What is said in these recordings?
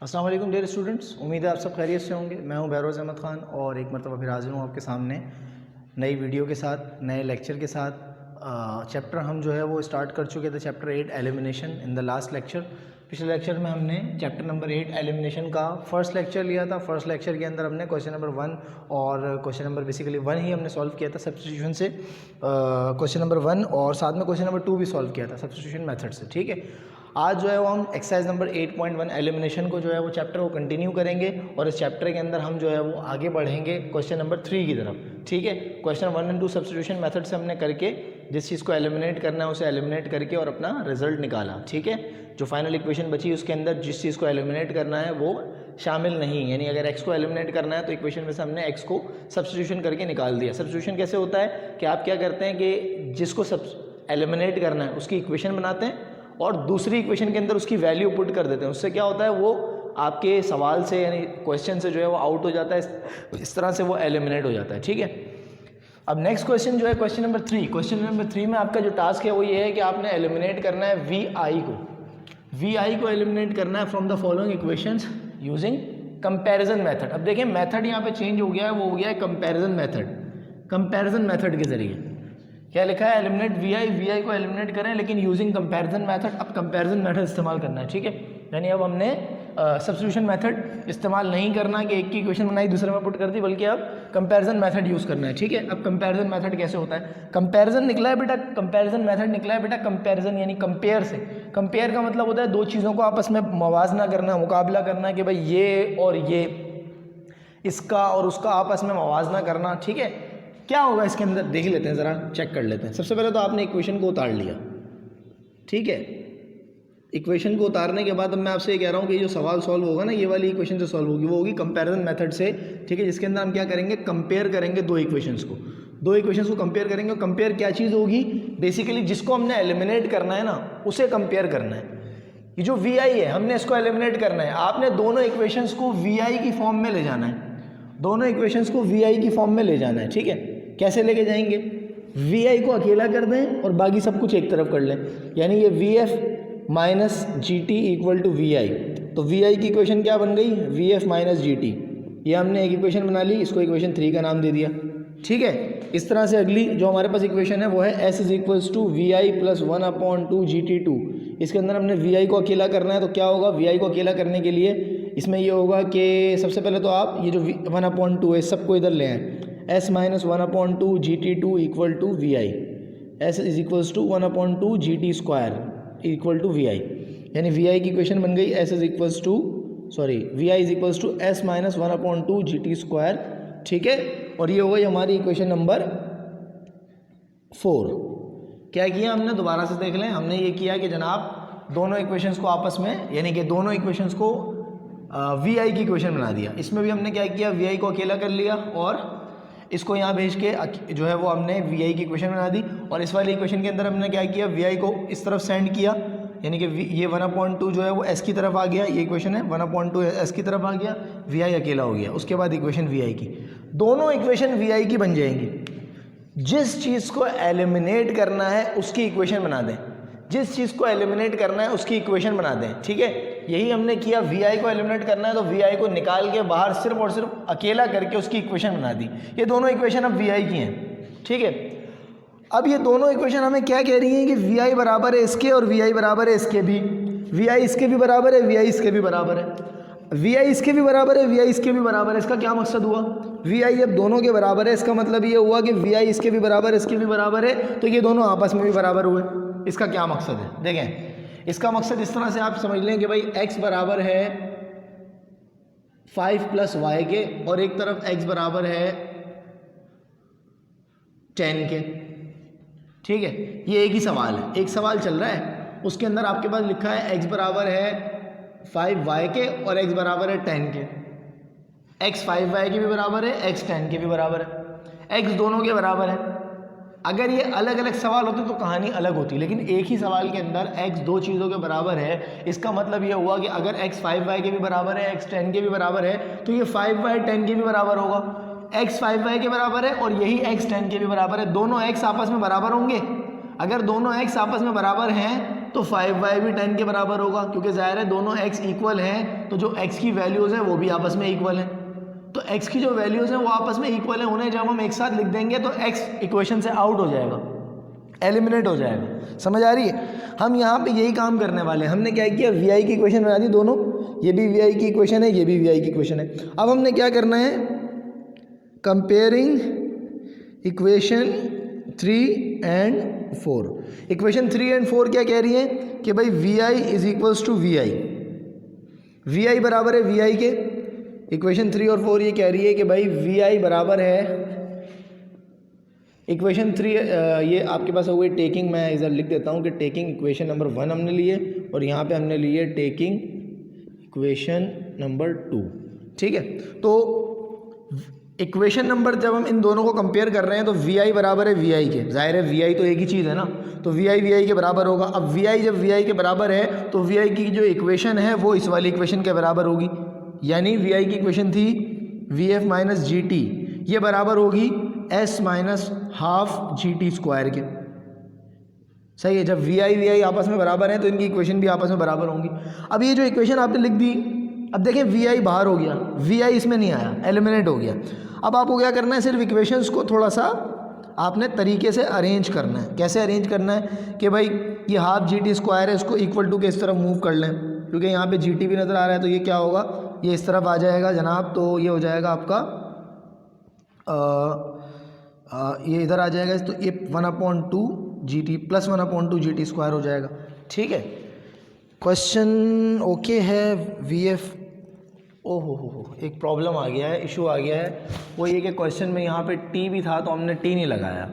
अस्सलाम वालेकुम dear students, उम्मीद है आप सब खैरियत से होंगे। मैं हूं बहरोज़ अहमद ख़ान और एक मरतबा फिर हाजिर हूं आपके सामने नई वीडियो के साथ, नए लेक्चर के साथ। चैप्टर हम जो है वो स्टार्ट कर चुके थे, chapter 8 elimination in the last lecture. पिछले लेक्चर में हमने चैप्टर नंबर 8 एलिमिनेशन का फर्स्ट लेक्चर लिया था। फर्स्ट लेक्चर के अंदर हमने क्वेश्चन नंबर 1 और क्वेश्चन नंबर बेसिकली 1 ही हमने सॉल्व किया था सब्स्टिट्यूशन से, क्वेश्चन नंबर 1 और साथ में क्वेश्चन नंबर 2 भी सॉल्व किया था सब्स्टिट्यूशन मेथड से। ठीक है, आज जो है वो हम एक्सरसाइज नंबर 8.1 एलिमिनेशन को जो है वो चैप्टर को कंटिन्यू करेंगे और इस चैप्टर के अंदर हम जो है वो आगे बढ़ेंगे क्वेश्चन नंबर 3 की तरफ। ठीक है, क्वेश्चन 1 और 2 सब्स्टिट्यूशन मेथड से हमने करके जिस चीज़ को एलिमिनेट करना है उसे एलिमिनेट करके और अपना रिजल्ट निकाला। ठीक है, जो फाइनल इक्वेशन बची उसके अंदर जिस चीज़ को एलिमिनेट करना है वो शामिल नहीं, यानी अगर x को एलिमिनेट करना है तो इक्वेशन में से हमने x को सब्स्टिट्यूशन करके निकाल दिया। सब्स्टिट्यूशन कैसे होता है कि आप क्या करते हैं कि जिसको एलिमिनेट करना है उसकी इक्वेशन बनाते हैं और दूसरी इक्वेशन के अंदर उसकी वैल्यू पुट कर देते हैं। उससे क्या होता है, वो आपके सवाल से यानी क्वेश्चन से जो है वो आउट हो जाता है, इस तरह से वो एलिमिनेट हो जाता है। ठीक है, अब नेक्स्ट क्वेश्चन जो है क्वेश्चन नंबर 3। क्वेश्चन नंबर 3 में आपका जो टास्क है वो ये है कि आपने एलिमिनेट करना है वी को एलिमिनेट करना है from the following equations using comparison method. अब देखिए मेथड यहाँ पे चेंज हो गया है, वो हो गया है कंपैरिजन मेथड के जरिए। क्या लिखा है, एलिमिनेट वी आई को एलिमिनेट करें लेकिन यूजिंग कंपैरिजन मेथड। अब कंपैरिजन मेथड इस्तेमाल करना है। ठीक है, यानी अब हमने सब्स्टिट्यूशन मेथड इस्तेमाल नहीं करना कि एक की इक्वेशन बनाई दूसरे में पुट कर दी, बल्कि अब कंपैरिजन मेथड यूज़ करना है। ठीक है, अब कंपैरिजन मेथड कैसे होता है, कंपैरिजन निकला है बेटा, कंपैरिजन मेथड निकला है बेटा कंपैरिजन यानी कंपेयर से। कंपेयर का मतलब होता है दो चीज़ों को आपस में मवाजना करना, मुकाबला करना कि भाई ये और ये, इसका और उसका आपस में मवाजना करना। ठीक है, क्या होगा इसके अंदर देख लेते हैं, ज़रा चेक कर लेते हैं। सबसे पहले तो आपने इक्वेशन को उतार लिया। ठीक है, इक्वेशन को उतारने के बाद अब मैं आपसे ये कह रहा हूँ कि जो सवाल सॉल्व होगा ना, ये वाली इक्वेशन जो सॉल्व होगी वो होगी कंपैरिजन मेथड से। ठीक है, जिसके अंदर हम क्या करेंगे, कंपेयर करेंगे दो इक्वेशंस को कंपेयर करेंगे। और कंपेयर क्या चीज़ होगी, बेसिकली जिसको हमने एलिमिनेट करना है ना उसे कंपेयर करना है। ये जो वी आई है हमने इसको एलिमिनेट करना है, आपने दोनों इक्वेशंस को वी आई की फॉर्म में ले जाना है, दोनों इक्वेशंस को वी आई की फॉर्म में ले जाना है। ठीक है, कैसे लेके जाएंगे, वी आई को अकेला कर दें और बाकी सब कुछ एक तरफ कर लें, यानी ये V F minus ji T equal to we I. तो वी आई की इक्वेशन क्या बन गई, वी एफ माइनस जी टी। ये हमने एक इक्वेशन बना ली, इसको इक्वेशन 3 का नाम दे दिया। ठीक है, इस तरह से अगली जो हमारे पास इक्वेशन है वो है s is equals to we i plus 1/2 G T 2। इसके अंदर हमने वी आई को अकेला करना है, तो क्या होगा, वी आई को अकेला करने के लिए इसमें ये होगा कि सबसे पहले तो आप ये जो 1/2 है सबको इधर ले आएँ, s minus 1/2 G T 2 equal to we I, S is equals to 1/2 G T square equal to we I. यानी वी आई की इक्वेशन बन गई S is equals to we I is equals to S minus 1/2 G T square. ठीक है, और ये हो गई हमारी इक्वेशन नंबर 4। क्या किया हमने, दोबारा से देख लें, हमने ये किया कि जनाब दोनों इक्वेशंस को आपस में, यानी कि दोनों इक्वेशंस को वी आई की इक्वेशन बना दिया। इसमें भी हमने क्या किया, वी आई को अकेला कर लिया और इसको यहाँ भेज के जो है वो हमने वी आई की इक्वेशन बना दी। और इस वाली इक्वेशन के अंदर हमने क्या किया, वी आई को इस तरफ सेंड किया, यानी कि ये 1/2 जो है वो एस की तरफ आ गया, ये इक्वेशन है 1/2 एस की तरफ आ गया, वी आई अकेला हो गया। उसके बाद इक्वेशन वी आई की, दोनों इक्वेशन वी आई की बन जाएंगी। जिस चीज़ को एलिमिनेट करना है उसकी इक्वेशन बना दें, जिस चीज़ को एलिमिनेट करना है उसकी इक्वेशन बना दें। ठीक है, यही हमने किया, वी आई को एलिमिनेट करना है तो वी आई को निकाल के बाहर सिर्फ और सिर्फ अकेला करके उसकी इक्वेशन बना दी। ये दोनों इक्वेशन अब वी आई की हैं। ठीक है, अब ये दोनों इक्वेशन हमें क्या कह रही हैं कि वी आई बराबर है इसके और वी आई बराबर है इसके भी, वी आई इसके भी बराबर है, वी आई इसके भी बराबर है, वी आई इसके भी बराबर है, वी आई इसके भी बराबर है। इसका क्या मकसद हुआ, वी आई अब दोनों के बराबर है, इसका मतलब ये हुआ कि वी आई इसके भी बराबर है, इसके भी बराबर है, तो ये दोनों आपस में भी बराबर हुए। इसका क्या मकसद है, देखें, इसका मकसद इस तरह से आप समझ लें कि भाई x बराबर है 5 + y के और एक तरफ x बराबर है 10 के। ठीक है, ये एक ही सवाल है, एक सवाल चल रहा है, उसके अंदर आपके पास लिखा है x बराबर है 5y के और x बराबर है 10 के। x 5y के भी बराबर है, x 10 के भी बराबर है, x दोनों के बराबर है। अगर ये अलग अलग सवाल होते तो कहानी अलग होती, लेकिन एक ही सवाल के अंदर x दो चीज़ों के बराबर है। इसका मतलब ये हुआ कि अगर x 5y के भी बराबर है, x 10 के भी बराबर है, तो ये 5y 10 के भी बराबर होगा। x 5y के बराबर है और यही x 10 के भी बराबर है, दोनों x आपस में बराबर होंगे। अगर दोनों x आपस में बराबर हैं तो 5y भी 10 के बराबर होगा, क्योंकि ज़ाहिर है दोनों x इक्वल हैं, तो जो x की वैल्यूज़ हैं वो भी आपस में इक्वल हैं। तो x की जो वैल्यूज़ हैं वो आपस में इक्वल हैं, उन्हें जब हम एक साथ लिख देंगे तो x इक्वेशन से आउट हो जाएगा, एलिमिनेट हो जाएगा। समझ आ रही है? हम यहाँ पे यही काम करने वाले हैं। हमने क्या किया, vi की इक्वेशन बना दी दोनों, ये भी vi की इक्वेशन है, ये भी vi की इक्वेशन है। अब हमने क्या करना है, comparing equation 3 and 4। Equation 3 and 4 क्या कह रही है कि भाई vi is equals to vi, vi बराबर है vi के। इक्वेशन 3 और 4 ये कह रही है कि भाई vi बराबर है, इक्वेशन 3 ये आपके पास हो गई टेकिंग, मैं इधर लिख देता हूँ कि टेकिंग इक्वेशन नंबर 1 हमने लिए और यहाँ पे हमने लिए टेकिंग इक्वेशन नंबर 2। ठीक है, तो इक्वेशन नंबर जब हम इन दोनों को कंपेयर कर रहे हैं तो vi बराबर है vi के, जाहिर है vi तो एक ही चीज़ है ना, तो vi के बराबर होगा। अब vi जब vi के बराबर है तो vi की जो इक्वेशन है वो इस वाली इक्वेशन के बराबर होगी, यानी vi की इक्वेशन थी vf माइनस जी टी, ये बराबर होगी s minus half G T square के। सही है, जब vi आपस में बराबर हैं तो इनकी इक्वेशन भी आपस में बराबर होंगी। अब ये जो इक्वेशन आपने लिख दी, अब देखें vi बाहर हो गया, vi इसमें नहीं आया, एलिमिनेट हो गया। अब आपको क्या करना है, सिर्फ इक्वेशंस को थोड़ा सा आपने तरीके से अरेंज करना है। कैसे अरेंज करना है कि भाई ये हाफ जी टी स्क्वायर है, इसको इक्वल टू के इस तरफ मूव कर लें, क्योंकि यहाँ पे जी टी भी नज़र आ रहा है, तो ये क्या होगा, ये इस तरफ आ जाएगा जनाब, तो ये हो जाएगा आपका ये इधर आ जाएगा, तो ये 1/2 G T plus 1/2 G T square हो जाएगा। ठीक है, क्वेश्चन ओके है। वी एफ हो एक प्रॉब्लम आ गया है, इशू आ गया है, वो ये कि क्वेश्चन में यहाँ पे टी भी था तो हमने टी नहीं लगाया,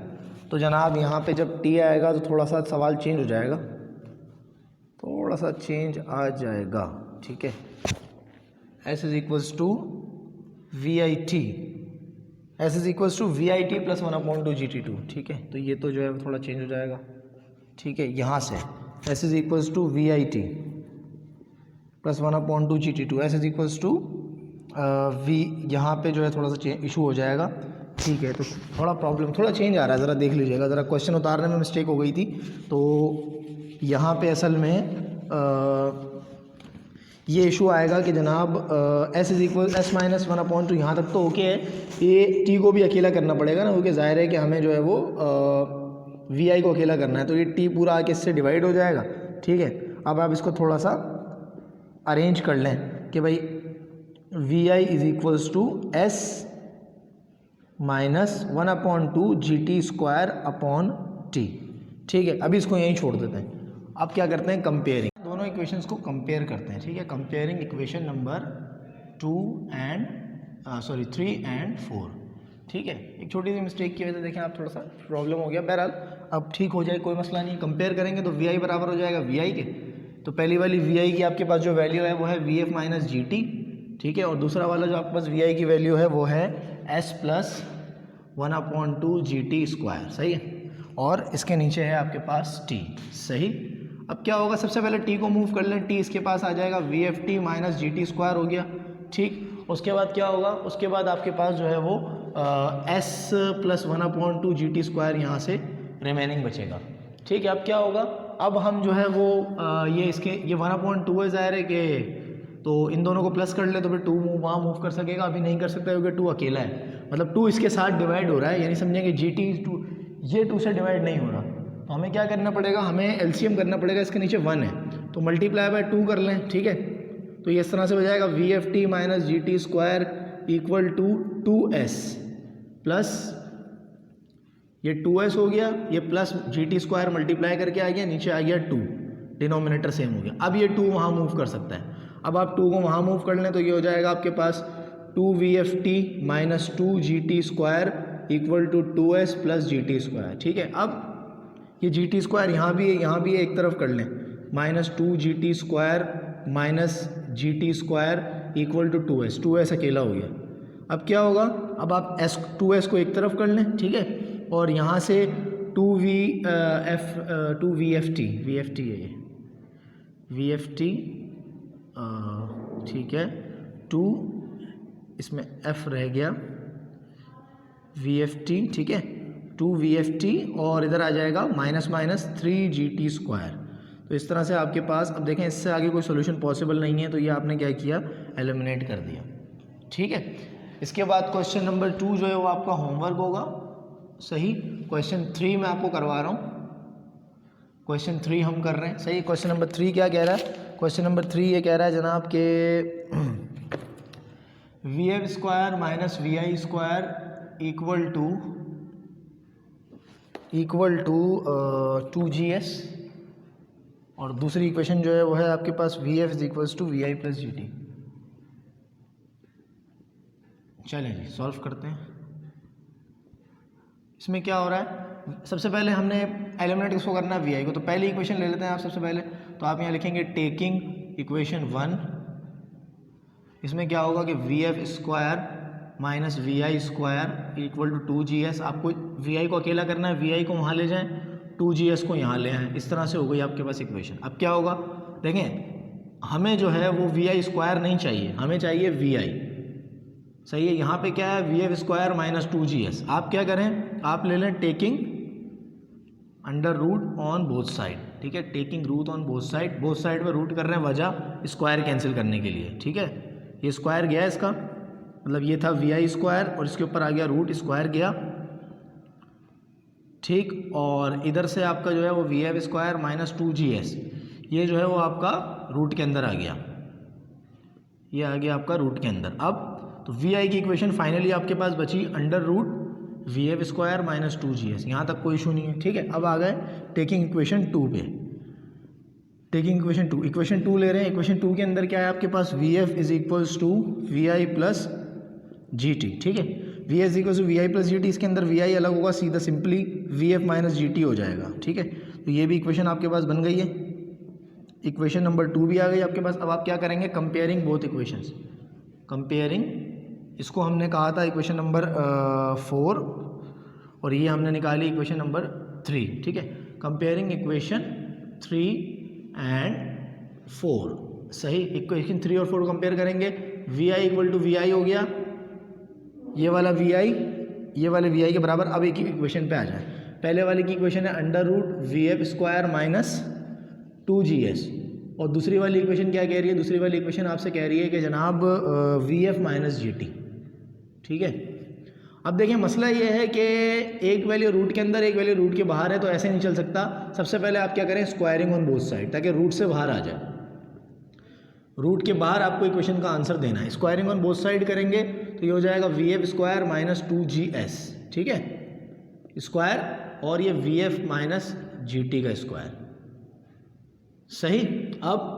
तो जनाब यहाँ पे जब टी आएगा तो थोड़ा सा सवाल चेंज हो जाएगा, थोड़ा सा चेंज आ जाएगा। ठीक है, s is equals to we i t, s is equals to we i t plus 1/2 ji t two. ठीक है, तो ये तो जो है थोड़ा चेंज हो जाएगा। ठीक है, यहाँ से s is equals to we i t plus 1/2 ji t two, s is equals to v, यहाँ पे जो है थोड़ा सा इशू हो जाएगा। ठीक है, तो थोड़ा प्रॉब्लम, थोड़ा चेंज आ रहा है, ज़रा देख लीजिएगा, ज़रा क्वेश्चन उतारने में मिस्टेक हो गई थी, तो यहाँ पे असल में ये इशू आएगा कि जनाब s is equal s minus 1/2, यहाँ तक तो ओके है, ये t को भी अकेला करना पड़ेगा ना, क्योंकि ज़ाहिर है कि हमें जो है वो vi को अकेला करना है, तो ये t पूरा आके इससे डिवाइड हो जाएगा। ठीक है, अब आप इसको थोड़ा सा अरेंज कर लें कि भाई vi is equals to s minus 1/2 G T square upon t. ठीक है, अभी इसको यहीं छोड़ देते हैं। अब क्या करते हैं, कंपेयरिंग, दोनों इक्वेशंस को कंपेयर करते हैं। ठीक है, कंपेयरिंग इक्वेशन नंबर 3 एंड 4। ठीक है, एक छोटी सी मिस्टेक की वजह से देखें आप थोड़ा सा प्रॉब्लम हो गया, बहरहाल अब ठीक हो जाए, कोई मसला नहीं। कंपेयर करेंगे तो vi बराबर हो जाएगा vi के, तो पहली वाली vi की आपके पास जो वैल्यू है वो है vf माइनस जी टी। ठीक है, और दूसरा वाला जो आपके पास vi की वैल्यू है वो है s plus 1/2 G T square. सही है, और इसके नीचे है आपके पास t। सही, अब क्या होगा, सबसे पहले t को मूव कर लें, t इसके पास आ जाएगा vft minus G T square हो गया। ठीक, उसके बाद क्या होगा, उसके बाद आपके पास जो है वो s plus 1/2 G T square यहाँ से रिमेनिंग बचेगा। ठीक है, अब क्या होगा, अब हम जो है वो ये इसके ये 1/2 है, ज़ाहिर है कि तो इन दोनों को प्लस कर ले तो फिर 2 वहाँ मूव कर सकेगा, अभी नहीं कर सकता क्योंकि 2 अकेला है, मतलब 2 इसके साथ डिवाइड हो रहा है, यानी समझेंगे जी टी ये 2 से डिवाइड नहीं हो रहा, तो हमें क्या करना पड़ेगा, हमें एलसीएम करना पड़ेगा, इसके नीचे 1 है तो मल्टीप्लाई बाय 2 कर लें। ठीक है, तो ये इस तरह से हो जाएगा vft minus G T square equal to 2s plus ये 2s हो गया, ये plus g T square multiply करके आ गया, नीचे आ गया 2, डिनोमिनेटर सेम हो गया। अब ये 2 वहाँ मूव कर सकता है, अब आप 2 को वहाँ मूव कर लें तो ये हो जाएगा आपके पास 2vft minus 2 g T square equal to 2s plus g T square. ठीक है, अब ये जी टी स्क्वायर यहाँ भी है, यहाँ भी एक तरफ कर लें, minus 2 g T square minus G T square equal to 2s अकेला हो गया। अब क्या होगा, अब आप 2s को एक तरफ कर लें। ठीक है, और यहाँ से 2vft है ये vft, ठीक है, 2 इसमें f रह गया vft। ठीक है, 2vft और इधर आ जाएगा minus minus 3 G T square, तो इस तरह से आपके पास, अब देखें इससे आगे कोई सोल्यूशन पॉसिबल नहीं है, तो ये आपने क्या किया, एलिमिनेट कर दिया। ठीक है, इसके बाद क्वेश्चन नंबर 2 जो है वो आपका होमवर्क होगा। सही, क्वेश्चन 3 मैं आपको करवा रहा हूँ, क्वेश्चन 3 हम कर रहे हैं। सही, क्वेश्चन नंबर 3 क्या कह रहा है, क्वेश्चन नंबर 3 ये कह रहा है जनाब के VF square minus VI square equal to 2GS, और दूसरी इक्वेशन जो है वो है आपके पास VF is equals to VI plus GT। चलें जी सॉल्व करते हैं। इसमें क्या हो रहा है, सबसे पहले हमने एलिमिनेट किसको करना है, VI को, तो पहली इक्वेशन ले लेते हैं आप सबसे पहले। तो आप यहाँ लिखेंगे टेकिंग इक्वेशन 1, इसमें क्या होगा कि VF square minus VI square equal to 2GS। आपको VI को अकेला करना है, VI को वहाँ ले जाएं, 2GS को यहाँ ले आएँ, इस तरह से हो गई आपके पास इक्वेशन। अब क्या होगा, देखें हमें जो है वो VI स्क्वायर नहीं चाहिए, हमें चाहिए VI। सही है, यहाँ पे क्या है, VF स्क्वायर माइनस 2GS। आप क्या करें, आप ले लें taking under root on both side. ठीक है, taking root on both side में रूट कर रहे हैं, वजह स्क्वायर कैंसिल करने के लिए। ठीक है, ये स्क्वायर गया इसका, मतलब ये था VI स्क्वायर और इसके ऊपर आ गया रूट, स्क्वायर गया। ठीक, और इधर से आपका जो है वो VF स्क्वायर माइनस 2GS, ये जो है वो आपका रूट के अंदर आ गया, ये आ गया आपका रूट के अंदर। अब तो VI की इक्वेशन फाइनली आपके पास बची under root VF square minus 2GS, यहाँ तक कोई इशू नहीं है। ठीक है, अब आ गए टेकिंग इक्वेशन 2 पे। टेकिंग इक्वेशन 2 ले रहे हैं। इक्वेशन 2 के अंदर क्या है आपके पास, VF is equals to VI plus GT। ठीक है, VF is equals to VI plus GT, इसके अंदर VI अलग होगा, सीधा सिंपली VF माइनस GT हो जाएगा। ठीक है, तो ये भी इक्वेशन आपके पास बन गई है। इक्वेशन नंबर 2 भी आ गई आपके पास। अब आप क्या करेंगे, कंपेयरिंग बोथ इक्वेशंस, कंपेयरिंग, इसको हमने कहा था इक्वेशन नंबर 4 और ये हमने निकाली इक्वेशन नंबर 3। ठीक है, कंपेयरिंग इक्वेशन 3 एंड 4। सही, इक्वेशन 3 और 4 कंपेयर करेंगे, VI इक्वल टू VI हो गया, ये वाला VI ये वाले VI के बराबर। अब एक ही इक्वेशन पे आ जाए, पहले वाले की इक्वेशन है under root VF square minus 2GS, और दूसरी वाली इक्वेशन क्या कह रही है, दूसरी वाली इक्वेशन आपसे कह रही है कि जनाब VF माइनस GT। ठीक है, अब देखिए मसला ये है कि एक वैल्यू रूट के अंदर एक वैल्यू रूट के बाहर है, तो ऐसे नहीं चल सकता। सबसे पहले आप क्या करें, स्क्वायरिंग ऑन बोथ साइड, ताकि रूट से बाहर आ जाए। रूट के बाहर आपको इक्वेशन का आंसर देना है। स्क्वायरिंग ऑन बोथ साइड करेंगे तो ये हो जाएगा VF स्क्वायर माइनस 2GS। ठीक है, स्क्वायर, और ये VF माइनस GT का स्क्वायर। सही, अब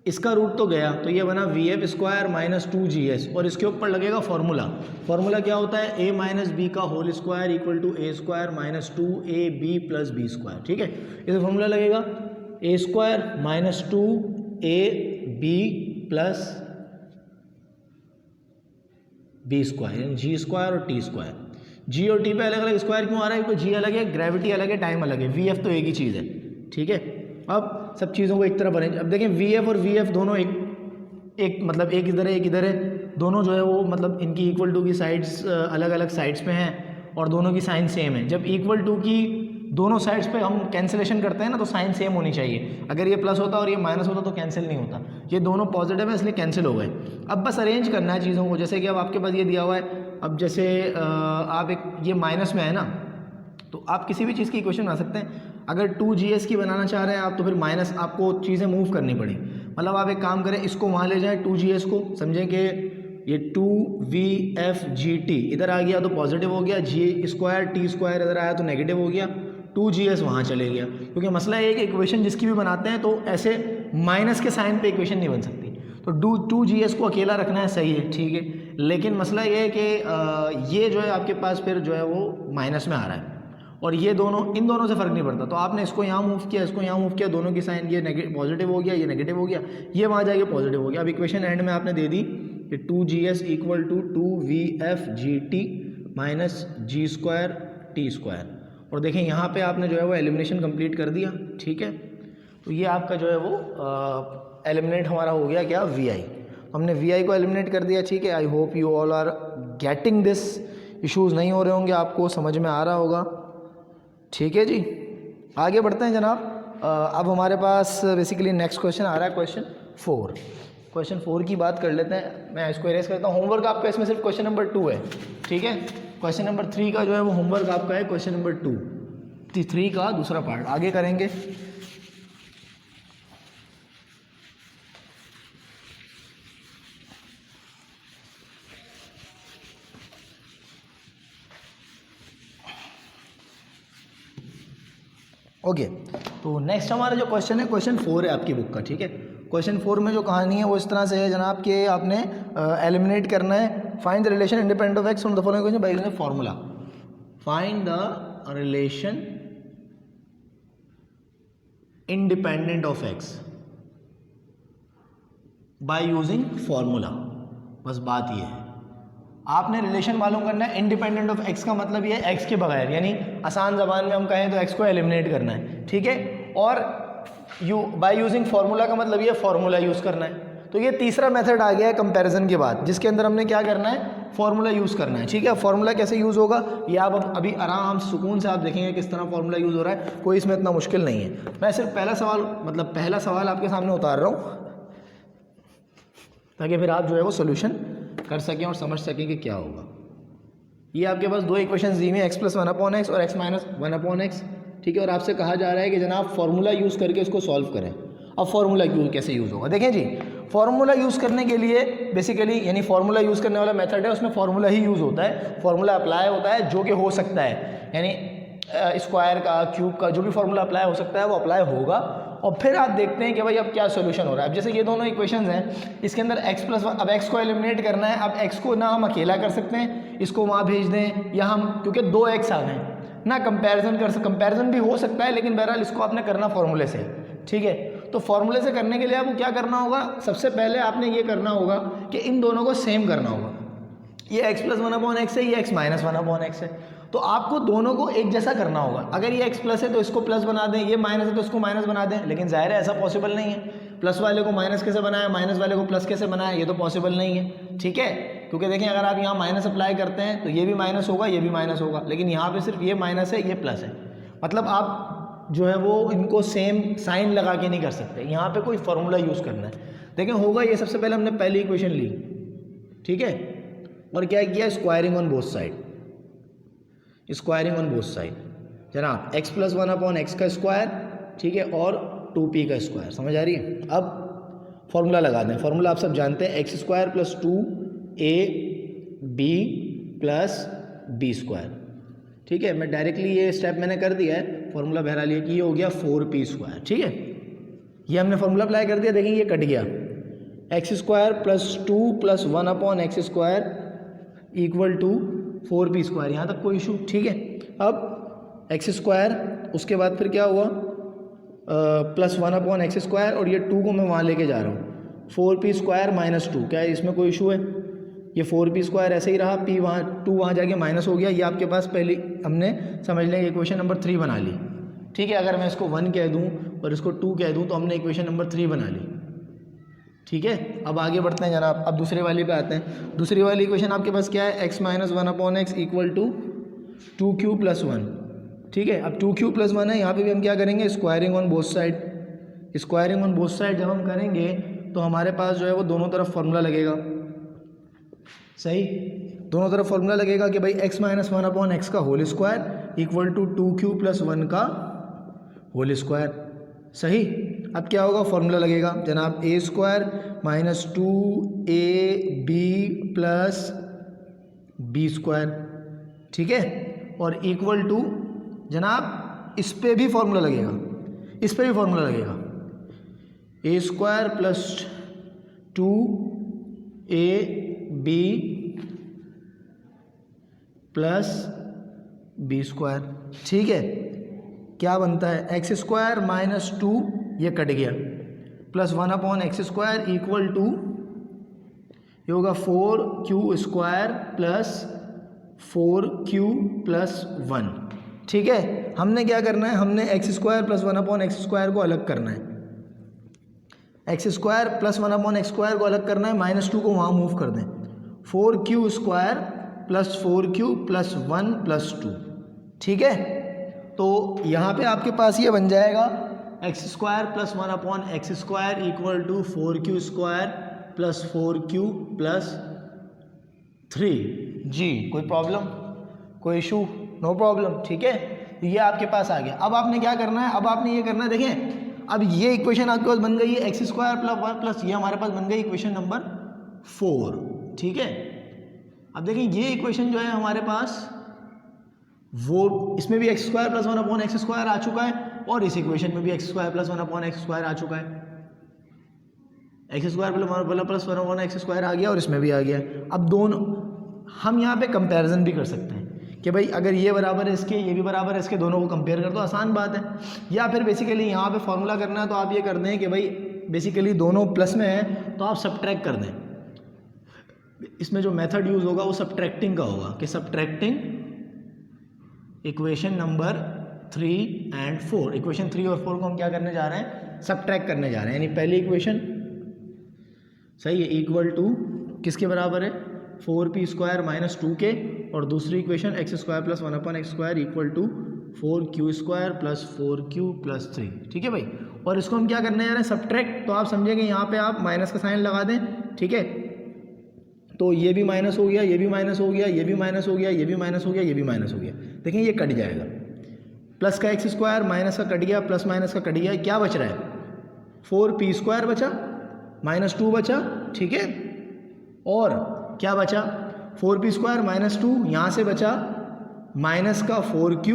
इसका रूट तो गया, तो ये बना VF स्क्वायर माइनस 2GS, और इसके ऊपर लगेगा फॉर्मूला। फॉर्मूला क्या होता है, A माइनस बी का whole square equal to A square minus 2AB plus B square. ठीक है, इसे फॉर्मूला लगेगा A square minus 2AB plus B square, यानी G स्क्वायर और T स्क्वायर। G और T पे अलग अलग स्क्वायर क्यों आ रहा है, क्योंकि G अलग है, ग्रेविटी अलग है, टाइम अलग है, VF तो एक ही चीज़ है। ठीक है, अब सब चीज़ों को एक तरफ अरेंज। अब देखें VF और VF दोनों एक मतलब एक इधर है एक इधर है, दोनों जो है वो मतलब इनकी इक्वल टू की साइड्स अलग अलग साइड्स पे हैं और दोनों की साइन सेम है। जब इक्वल टू की दोनों साइड्स पे हम कैंसिलेशन करते हैं ना, तो साइन सेम होनी चाहिए। अगर ये प्लस होता और ये माइनस होता तो कैंसिल नहीं होता। ये दोनों पॉजिटिव है इसलिए कैंसिल हो गए। अब बस अरेंज करना है चीज़ों को, जैसे कि अब आपके पास ये दिया हुआ है। अब जैसे आप एक ये माइनस में है ना, तो आप किसी भी चीज़ की इक्वेशन बना सकते हैं। अगर 2GS की बनाना चाह रहे हैं आप, तो फिर माइनस आपको चीज़ें मूव करनी पड़ी। मतलब आप एक काम करें, इसको वहाँ ले जाएं 2GS को, समझें कि ये 2VFGT इधर आ गया तो पॉजिटिव हो गया, G स्क्वायर T स्क्वायर इधर आया तो नेगेटिव हो गया, 2GS वहाँ चले गया। क्योंकि मसला एक इक्वेशन जिसकी भी बनाते हैं तो ऐसे माइनस के साइन पे इक्वेशन नहीं बन सकती, तो 2GS को अकेला रखना है, सही है, ठीक है। लेकिन मसला ये है कि ये जो है आपके पास फिर जो है वो माइनस में आ रहा है, और ये दोनों, इन दोनों से फ़र्क नहीं पड़ता। तो आपने इसको यहाँ मूव किया, इसको यहाँ मूव किया, दोनों की साइन, ये पॉजिटिव हो गया, ये नेगेटिव हो गया, ये वहाँ जाके पॉजिटिव हो गया। अब इक्वेशन एंड में आपने दे दी कि 2GS equal to 2VFGT minus G square T square, और देखें यहाँ पे आपने जो है वो एलिमिनेशन कंप्लीट कर दिया, ठीक है। तो ये आपका जो है वो एलिमिनेट हमारा हो गया क्या, VI। हमने VI को एलिमिनेट कर दिया, ठीक है। I hope you all are getting this, issues नहीं हो रहे होंगे, आपको समझ में आ रहा होगा, ठीक है जी। आगे बढ़ते हैं जनाब। अब हमारे पास बेसिकली नेक्स्ट क्वेश्चन आ रहा है, क्वेश्चन 4। क्वेश्चन 4 की बात कर लेते हैं। मैं इसको इरेज करता हूँ। होमवर्क आपका इसमें सिर्फ क्वेश्चन नंबर 2 है, ठीक है। क्वेश्चन नंबर 3 का जो है वो होमवर्क आपका है क्वेश्चन नंबर 2, 3 का दूसरा पार्ट आगे करेंगे। ओके, तो नेक्स्ट हमारा जो क्वेश्चन है क्वेश्चन 4 है आपकी बुक का, ठीक है। क्वेश्चन 4 में जो कहानी है वो इस तरह से है जनाब कि आपने एलिमिनेट करना है, find the relation independent of x from the following question by using formula. Find the relation independent of x by using formula. बस बात ये है, आपने रिलेशन मालूम करना है। इंडिपेंडेंट ऑफ एक्स का मतलब ये है एक्स के बगैर, यानी आसान ज़बान में हम कहें तो एक्स को एलिमिनेट करना है, ठीक है। और बाय यूजिंग फार्मूला का मतलब ये फार्मूला यूज़ करना है। तो ये तीसरा मेथड आ गया है कंपैरिजन के बाद, जिसके अंदर हमने क्या करना है, फार्मूला यूज़ करना है, ठीक है। फार्मूला कैसे यूज़ होगा ये आप अभी आराम सुकून से आप देखेंगे किस तरह फार्मूला यूज़ हो रहा है, कोई इसमें इतना मुश्किल नहीं है। मैं सिर्फ पहला सवाल आपके सामने उतार रहा हूँ ताकि फिर आप जो है वो सोल्यूशन कर सकें और समझ सकें कि क्या होगा। ये आपके पास 2 इक्वेशंस दी हुई हैं, x + 1/x और x - 1/x, ठीक है। और आपसे कहा जा रहा है कि जनाब फार्मूला यूज़ करके इसको सॉल्व करें। अब फार्मूला कैसे यूज़ होगा, देखें जी। फार्मूला यूज़ करने के लिए बेसिकली यानी फार्मूला यूज़ करने वाला मेथड है उसमें फार्मूला ही यूज़ होता है, फार्मूला अप्लाई होता है जो कि हो सकता है, यानी स्क्वायर का, क्यूब का, जो भी फार्मूला अप्लाई हो सकता है वो अप्लाई होगा। और फिर आप देखते हैं कि भाई अब क्या सोल्यूशन हो रहा है। अब जैसे ये दोनों इक्वेशंस हैं, इसके अंदर x + 1, अब x को एलिमिनेट करना है। अब x को ना हम अकेला कर सकते हैं, इसको वहाँ भेज दें, या हम क्योंकि 2x आ गए ना कंपैरिजन भी हो सकता है, लेकिन बहरहाल इसको आपने करना फार्मूले से, ठीक है। तो फार्मूले से करने के लिए आपको क्या करना होगा, सबसे पहले आपने ये करना होगा कि इन दोनों को सेम करना होगा। ये x + 1/x है, ये x - 1/x है, तो आपको दोनों को एक जैसा करना होगा। अगर ये x प्लस है तो इसको प्लस बना दें, ये माइनस है तो इसको माइनस बना दें, लेकिन जाहिर है ऐसा पॉसिबल नहीं है। प्लस वाले को माइनस कैसे बनाया, माइनस वाले को प्लस कैसे बनाया, ये तो पॉसिबल नहीं है, ठीक है। क्योंकि देखें अगर आप यहाँ माइनस अप्लाई करते हैं तो ये भी माइनस होगा, ये भी माइनस होगा, लेकिन यहाँ पे सिर्फ ये माइनस है, ये प्लस है। मतलब आप जो है वो इनको सेम साइन लगा के नहीं कर सकते, यहाँ पे कोई फार्मूला यूज़ करना है। देखें होगा ये, सबसे पहले हमने पहली इक्वेशन ली, ठीक है, और क्या किया, squaring on both side, squaring on both side जनाब, x + 1/x का स्क्वायर, ठीक है, और 2p का स्क्वायर, समझ आ रही है। अब फॉर्मूला लगा दें। फॉर्मूला आप सब जानते हैं, x² + 2ab + b², ठीक है। मैं डायरेक्टली ये स्टेप मैंने कर दिया है, फॉर्मूला बहरहाल ये कि ये हो गया 4p², ठीक है। ये हमने फॉर्मूला अप्लाई कर दिया, देखेंगे ये कट गया, x² + 2 + 1/x² = 4p², यहाँ तक कोई इशू, ठीक है। अब x², उसके बाद फिर क्या हुआ, + 1/x², और ये 2 को मैं वहाँ लेके जा रहा हूँ, 4p² - 2, क्या इसमें कोई इशू है, ये 4p² ऐसे ही रहा, p वहाँ 2 वहाँ जाके माइनस हो गया। ये आपके पास पहले हमने समझ लें इक्वेशन नंबर 3 बना ली, ठीक है। अगर मैं इसको 1 कह दूँ और इसको 2 कह दूँ तो हमने इक्वेशन नंबर 3 बना ली, ठीक है। अब आगे बढ़ते हैं जनाब, अब दूसरे वाली पे आते हैं। दूसरी वाली इक्वेशन आपके पास क्या है, x - 1/x = 2q + 1, ठीक है। अब 2q + 1 है, यहाँ पे भी हम क्या करेंगे, squaring on both side. Squaring on both side जब हम करेंगे तो हमारे पास जो है वो दोनों तरफ फार्मूला लगेगा, सही, दोनों तरफ फार्मूला लगेगा कि भाई x - 1/x का होल स्क्वायर = 2q + 1 का होल स्क्वायर, सही। अब क्या होगा, फार्मूला लगेगा जनाब, a² - 2ab + b², ठीक है, और इक्वल टू जनाब इस पे भी फार्मूला लगेगा, इस पे भी फार्मूला लगेगा, a² + 2ab + b², ठीक है। क्या बनता है, x² - 2, ये कट गया, + 1/x² = ये होगा 4q² + 4q + 1, ठीक है। हमने क्या करना है, हमने x² + 1/x² को अलग करना है, x² + 1/x² को अलग करना है, -2 को वहाँ मूव कर दें, 4q² + 4q + 1 + 2, ठीक है। तो यहाँ पे आपके पास ये बन जाएगा X square plus 1 upon X square equal to 4q square plus 4q plus 3 जी। कोई प्रॉब्लम, कोई इशू? नो प्रॉब्लम, ठीक है। तो ये आपके पास आ गया। अब आपने क्या करना है, अब आपने ये करना है, देखें अब ये इक्वेशन आपके पास बन गई है एक्स स्क्वायर प्लस 1 प्लस ये हमारे पास बन गई इक्वेशन नंबर 4, ठीक है। अब देखें ये इक्वेशन जो है हमारे पास वो इसमें भी X square plus 1 upon X square आ चुका है और इस इक्वेशन में भी X square plus 1 upon X square आ चुका है। X square plus 1 upon X square आ गया और इसमें भी आ गया। अब दोनों हम यहाँ पे कंपैरिजन भी कर सकते हैं कि भाई अगर ये बराबर है इसके, ये भी बराबर है इसके, दोनों को कंपेयर कर दो, आसान बात है। या फिर बेसिकली यहाँ पे फॉर्मूला करना है तो आप ये कर दें कि भाई बेसिकली दोनों प्लस में है तो आप सबट्रैक्ट कर दें। इसमें जो मेथड यूज़ होगा वो सबट्रैक्टिंग का होगा कि subtracting equation number 3 and 4। Equation 3 और 4 को हम क्या करने जा रहे हैं, सबट्रैक्ट करने जा रहे हैं। यानी पहली इक्वेशन सही है इक्वल टू किसके बराबर है, 4p स्क्वायर माइनस 2k, और दूसरी equation x square plus 1 upon X square equal to 4q square plus 4q plus 3, ठीक है भाई। और इसको हम क्या करने जा रहे हैं, सबट्रैक्ट। तो आप समझेंगे यहाँ पे आप माइनस का साइन लगा दें, ठीक है। तो ये भी माइनस हो गया, ये भी माइनस हो गया, ये भी माइनस हो गया, ये भी माइनस हो गया, ये भी माइनस हो गया। देखें ये कट जाएगा, प्लस का एक्स स्क्वायर माइनस का कट गया, प्लस माइनस का कट गया, क्या बच रहा है 4p स्क्वायर बचा माइनस 2 बचा, ठीक है। और क्या बचा 4p स्क्वायर माइनस 2, यहाँ से बचा माइनस का 4q,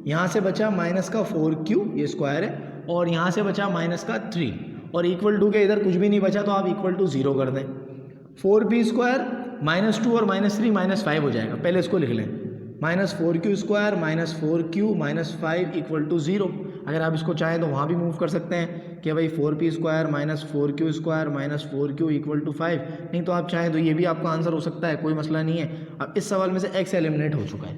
यहाँ से बचा माइनस का 4q, ये स्क्वायर है, और यहाँ से बचा माइनस का 3, और इक्वल टू के इधर कुछ भी नहीं बचा तो आप इक्वल टू 0 कर दें। 4p स्क्वायर माइनस 2 और माइनस 3 माइनस 5 हो जाएगा, पहले इसको लिख लें, minus 4q square minus 4q minus 5 equal to 0। अगर आप इसको चाहें तो वहाँ भी मूव कर सकते हैं कि भाई 4p square minus 4q square minus 4q equal to 5, नहीं तो आप चाहें तो ये भी आपका आंसर हो सकता है, कोई मसला नहीं है। अब इस सवाल में से x एलिमिनेट हो चुका है,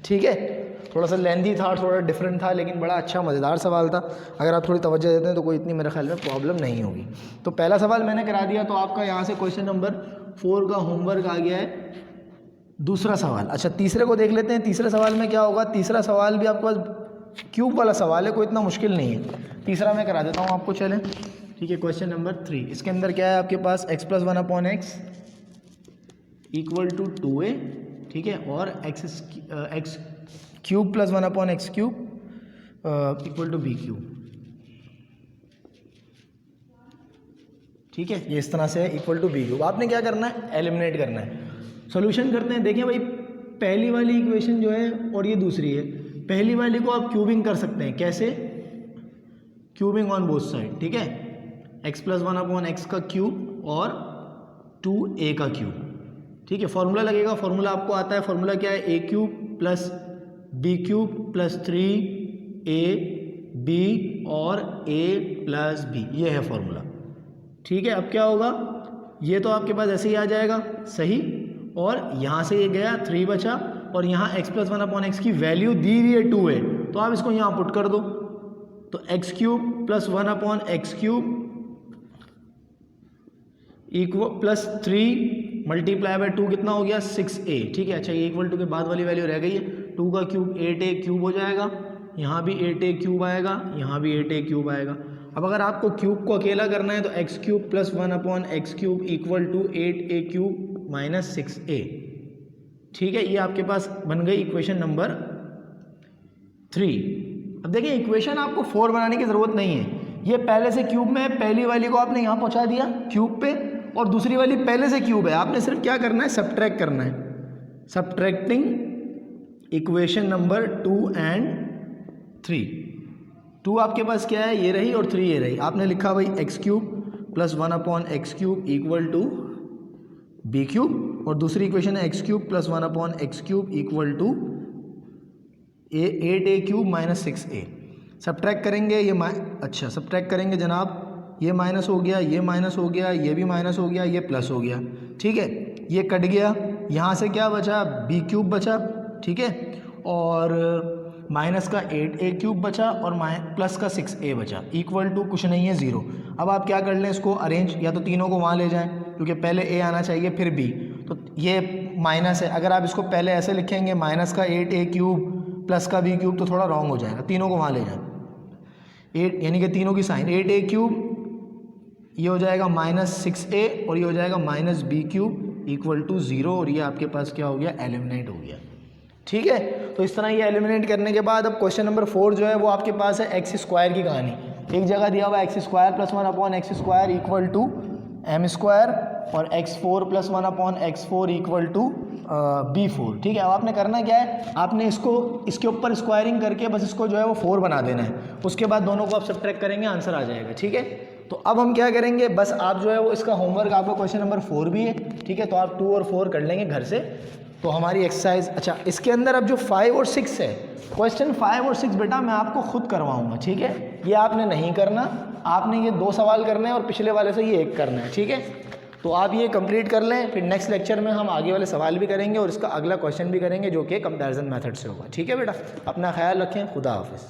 ठीक है। थोड़ा सा लेंथी था, थोड़ा डिफरेंट था, लेकिन बड़ा अच्छा मज़ेदार सवाल था। अगर आप थोड़ी तवज्जो देते हैं तो कोई इतनी मेरे ख्याल में प्रॉब्लम नहीं होगी। तो पहला सवाल मैंने करा दिया, तो आपका यहाँ से क्वेश्चन नंबर 4 का होमवर्क आ गया है। दूसरा सवाल, अच्छा तीसरे को देख लेते हैं। तीसरे सवाल में क्या होगा, तीसरा सवाल भी आपके पास क्यूब वाला सवाल है, कोई इतना मुश्किल नहीं है। तीसरा मैं करा देता हूँ आपको, चलें, ठीक है। क्वेश्चन नंबर 3, इसके अंदर क्या है आपके पास, x plus 1 upon x equal to 2a, ठीक है, और x cube plus 1 upon x cube equal to b cube, ठीक है। ये इस तरह से इक्वल टू बी क्यूब। आपने क्या करना है, एलिमिनेट करना है। सॉल्यूशन करते हैं। देखिए भाई पहली वाली इक्वेशन जो है और ये दूसरी है, पहली वाली को आप क्यूबिंग कर सकते हैं, कैसे, क्यूबिंग ऑन बोथ साइड, ठीक है। एक्स प्लस 1 अपॉन एक्स का क्यूब और 2a का क्यूब, ठीक है। फॉर्मूला लगेगा, फॉर्मूला आपको आता है, फॉर्मूला क्या है, a cube plus b cube plus 3ab और a प्लस b, ये है फॉर्मूला, ठीक है। अब क्या होगा, ये तो आपके पास ऐसे ही आ जाएगा, सही, और यहाँ से ये गया 3 बचा, और यहाँ x प्लस 1 अपॉन एक्स की वैल्यू दी हुई है 2 है, तो आप इसको यहाँ पुट कर दो। तो x cube plus 1 upon x cube equal plus 3 multiply by 2 कितना हो गया, 6a, ठीक है। अच्छा ये इक्वल टू के बाद वाली वैल्यू रह गई है, 2 का क्यूब 8a क्यूब हो जाएगा, यहाँ भी 8a क्यूब आएगा, यहाँ भी 8a क्यूब आएगा। अब अगर आपको क्यूब को अकेला करना है तो x cube plus 1 upon x cube equal to 8a cube minus 6a, ठीक है। ये आपके पास बन गई इक्वेशन नंबर 3। अब देखिए इक्वेशन आपको 4 बनाने की ज़रूरत नहीं है, ये पहले से क्यूब में है, पहली वाली को आपने यहाँ पहुँचा दिया क्यूब पे, और दूसरी वाली पहले से क्यूब है, आपने सिर्फ क्या करना है, सबट्रैक्ट करना है। सबट्रैक्टिंग इक्वेशन नंबर 2 एंड 3, 2 आपके पास क्या है, ये रही, और 3 ये रही। आपने लिखा भाई x cube plus 1 upon x cube equal to b cube, और दूसरी इक्वेशन है x cube plus 1 upon x cube equal to 8a cube minus 6a। Subtract करेंगे, ये अच्छा सबट्रैक्ट करेंगे जनाब, ये माइनस हो गया, ये माइनस हो गया, ये भी माइनस हो गया, ये प्लस हो गया, ठीक है। ये कट गया, यहाँ से क्या बचा, बी क्यूब बचा, ठीक है, और माइनस का 8a क्यूब बचा, और प्लस का 6a बचा, इक्वल टू कुछ नहीं है 0। अब आप क्या कर लें, इसको अरेंज, या तो तीनों को वहाँ ले जाएं, क्योंकि पहले a आना चाहिए फिर b, तो ये माइनस है, अगर आप इसको पहले ऐसे लिखेंगे माइनस का 8a क्यूब प्लस का बी क्यूब तो थोड़ा रॉन्ग हो जाएगा, तीनों को वहाँ ले जाए। 8 यानी कि तीनों की साइन 8a क्यूब, ये हो जाएगा -6a और ये हो जाएगा -b क्यूब इक्वल टू 0 और ये आपके पास क्या हो गया, एलिमिनेट हो गया। ठीक है, तो इस तरह ये एलिमिनेट करने के बाद अब क्वेश्चन नंबर 4 जो है वो आपके पास है एक्स स्क्वायर की कहानी। एक जगह दिया हुआ x square plus 1/x square equal to m square और x4 plus 1/x4 equal to b4। ठीक है, अब आपने करना क्या है, आपने इसको इसके ऊपर स्क्वायरिंग करके बस इसको जो है वो 4 बना देना है। उसके बाद दोनों को आप सब्ट्रैक्ट करेंगे, आंसर आ जाएगा। ठीक है, तो अब हम क्या करेंगे, बस आप जो है वो इसका होमवर्क, आपका क्वेश्चन नंबर 4 भी है। ठीक है, तो आप 2 और 4 कर लेंगे घर से, तो हमारी एक्सरसाइज। अच्छा, इसके अंदर अब जो 5 और 6 है, क्वेश्चन 5 और 6 बेटा मैं आपको खुद करवाऊंगा। ठीक है, ये आपने नहीं करना, आपने ये 2 सवाल करने हैं और पिछले वाले से ये 1 करना है। ठीक है, तो आप ये कंप्लीट कर लें, फिर नेक्स्ट लेक्चर में हम आगे वाले सवाल भी करेंगे और इसका अगला क्वेश्चन भी करेंगे जो कि कंपैरिजन मेथड से होगा। ठीक है बेटा, अपना ख्याल रखें, खुदा हाफिज़।